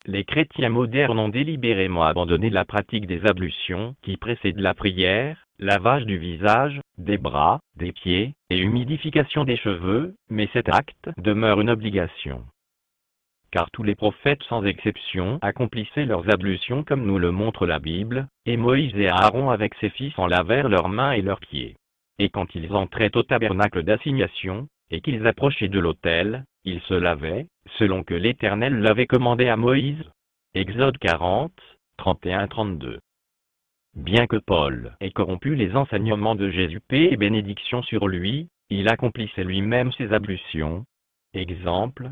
les chrétiens modernes ont délibérément abandonné la pratique des ablutions qui précèdent la prière, lavage du visage, des bras, des pieds, et humidification des cheveux, mais cet acte demeure une obligation. Car tous les prophètes sans exception accomplissaient leurs ablutions comme nous le montre la Bible, et Moïse et Aaron avec ses fils en lavèrent leurs mains et leurs pieds. Et quand ils entraient au tabernacle d'assignation, et qu'ils approchaient de l'autel, ils se lavaient, selon que l'Éternel l'avait commandé à Moïse. Exode 40, 31-32. Bien que Paul ait corrompu les enseignements de Jésus, paix et bénédiction sur lui, il accomplissait lui-même ses ablutions. Exemple,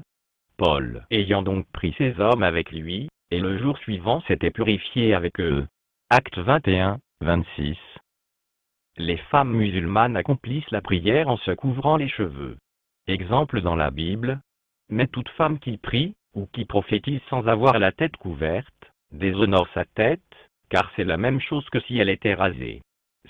Paul ayant donc pris ces hommes avec lui, et le jour suivant s'était purifié avec eux. Acte 21, 26. Les femmes musulmanes accomplissent la prière en se couvrant les cheveux. Exemple dans la Bible, mais toute femme qui prie, ou qui prophétise sans avoir la tête couverte, déshonore sa tête, car c'est la même chose que si elle était rasée.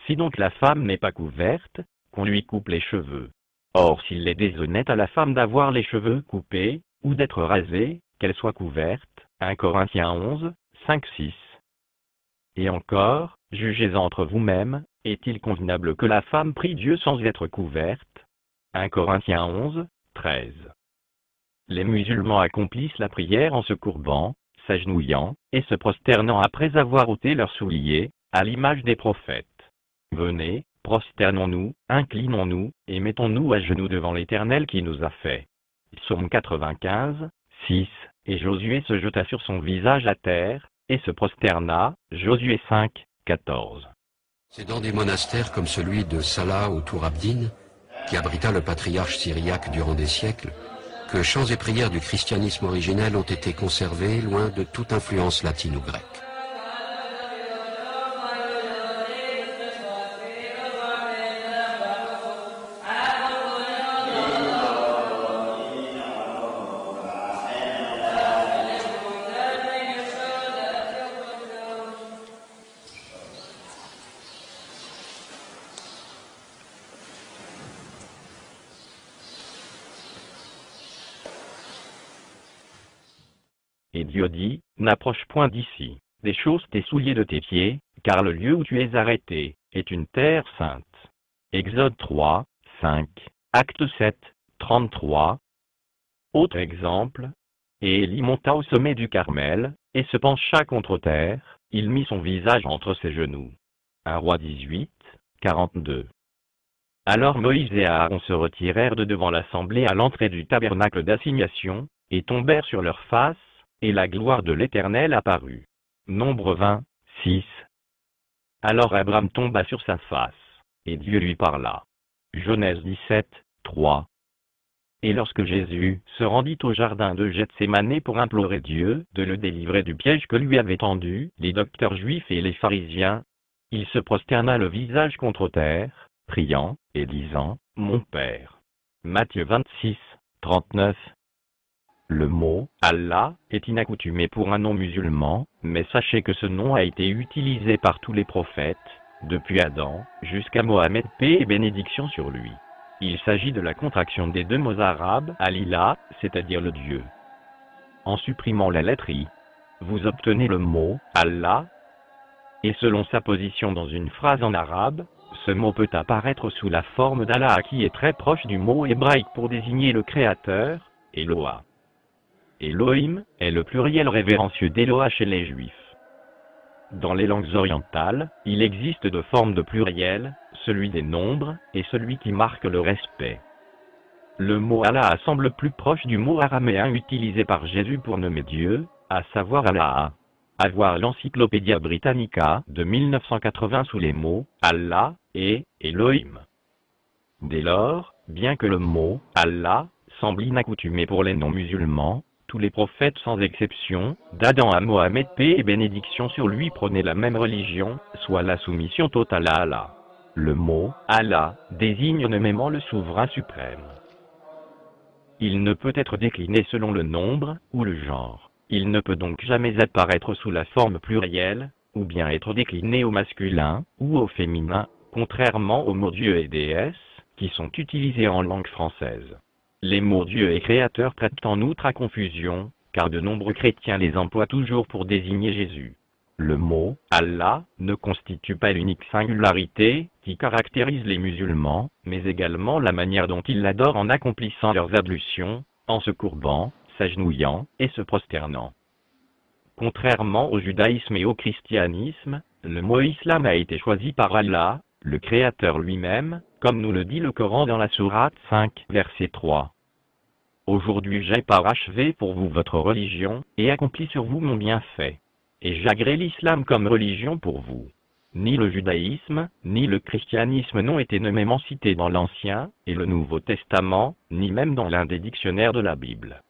Si donc la femme n'est pas couverte, qu'on lui coupe les cheveux. Or s'il est déshonnête à la femme d'avoir les cheveux coupés, ou d'être rasée, qu'elle soit couverte, 1 Corinthiens 11, 5-6. Et encore, jugez entre vous-mêmes, est-il convenable que la femme prie Dieu sans être couverte? 1 Corinthiens 11, 13. Les musulmans accomplissent la prière en se courbant, s'agenouillant, et se prosternant après avoir ôté leurs souliers, à l'image des prophètes. Venez, prosternons-nous, inclinons-nous, et mettons-nous à genoux devant l'Éternel qui nous a fait. Psaume 95, 6, et Josué se jeta sur son visage à terre, et se prosterna, Josué 5, 14. C'est dans des monastères comme celui de Salah ou Tour-Abdin, qui abrita le patriarche syriaque durant des siècles, que chants et prières du christianisme originel ont été conservés loin de toute influence latine ou grecque. Et Dieu dit, n'approche point d'ici, déchausse tes souliers de tes pieds, car le lieu où tu es arrêté, est une terre sainte. Exode 3, 5, Acte 7, 33. Autre exemple, et Élie monta au sommet du Carmel, et se pencha contre terre, il mit son visage entre ses genoux. 1 Roi 18, 42. Alors Moïse et Aaron se retirèrent de devant l'assemblée à l'entrée du tabernacle d'assignation, et tombèrent sur leur face, et la gloire de l'Éternel apparut. Nombre 20, 6. Alors Abraham tomba sur sa face, et Dieu lui parla. Genèse 17, 3. Et lorsque Jésus se rendit au jardin de Gethsémanée pour implorer Dieu de le délivrer du piège que lui avaient tendu les docteurs juifs et les pharisiens, il se prosterna le visage contre terre, priant, et disant, « Mon Père. » Matthieu 26, 39. Le mot « Allah » est inaccoutumé pour un nom musulman, mais sachez que ce nom a été utilisé par tous les prophètes, depuis Adam, jusqu'à Mohammed, paix et bénédiction sur lui. Il s'agit de la contraction des deux mots arabes « Al-Ilah », c'est-à-dire le Dieu. En supprimant la lettre I, vous obtenez le mot « Allah », et selon sa position dans une phrase en arabe, ce mot peut apparaître sous la forme d'Allah qui est très proche du mot hébraïque pour désigner le Créateur, Eloah. Elohim est le pluriel révérencieux d'Eloah chez les Juifs. Dans les langues orientales, il existe deux formes de pluriel, celui des nombres et celui qui marque le respect. Le mot Allah semble plus proche du mot araméen utilisé par Jésus pour nommer Dieu, à savoir Allah. À voir l'Encyclopédia Britannica de 1980 sous les mots Allah et Elohim. Dès lors, bien que le mot Allah semble inaccoutumé pour les non-musulmans, tous les prophètes sans exception, d'Adam à Mohammed, paix et bénédiction sur lui, prônaient la même religion, soit la soumission totale à Allah. Le mot « Allah » désigne nommément le souverain suprême. Il ne peut être décliné selon le nombre ou le genre. Il ne peut donc jamais apparaître sous la forme plurielle, ou bien être décliné au masculin ou au féminin, contrairement aux mots Dieu et déesse, qui sont utilisés en langue française. Les mots Dieu et Créateur prêtent en outre à confusion, car de nombreux chrétiens les emploient toujours pour désigner Jésus. Le mot « Allah » ne constitue pas l'unique singularité qui caractérise les musulmans, mais également la manière dont ils l'adorent en accomplissant leurs ablutions, en se courbant, s'agenouillant et se prosternant. Contrairement au judaïsme et au christianisme, le mot islam a été choisi par Allah, le Créateur lui-même, comme nous le dit le Coran dans la sourate 5, verset 3. Aujourd'hui j'ai parachevé pour vous votre religion, et accompli sur vous mon bienfait. Et j'agrée l'islam comme religion pour vous. Ni le judaïsme, ni le christianisme n'ont été nommément cités dans l'Ancien et le Nouveau Testament, ni même dans l'un des dictionnaires de la Bible.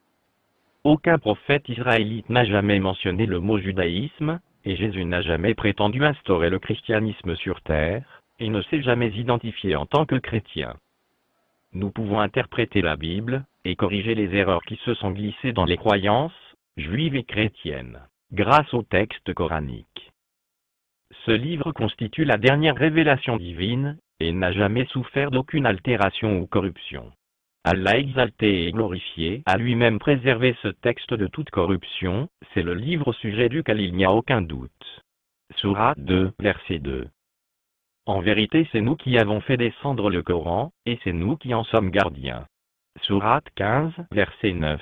Aucun prophète israélite n'a jamais mentionné le mot judaïsme, et Jésus n'a jamais prétendu instaurer le christianisme sur terre, et ne s'est jamais identifié en tant que chrétien. Nous pouvons interpréter la Bible, et corriger les erreurs qui se sont glissées dans les croyances, juives et chrétiennes, grâce au texte coranique. Ce livre constitue la dernière révélation divine, et n'a jamais souffert d'aucune altération ou corruption. Allah exalté et glorifié a lui-même préservé ce texte de toute corruption, c'est le livre au sujet duquel il n'y a aucun doute. Sourate 2, verset 2. En vérité c'est nous qui avons fait descendre le Coran, et c'est nous qui en sommes gardiens. Sourate 15, verset 9.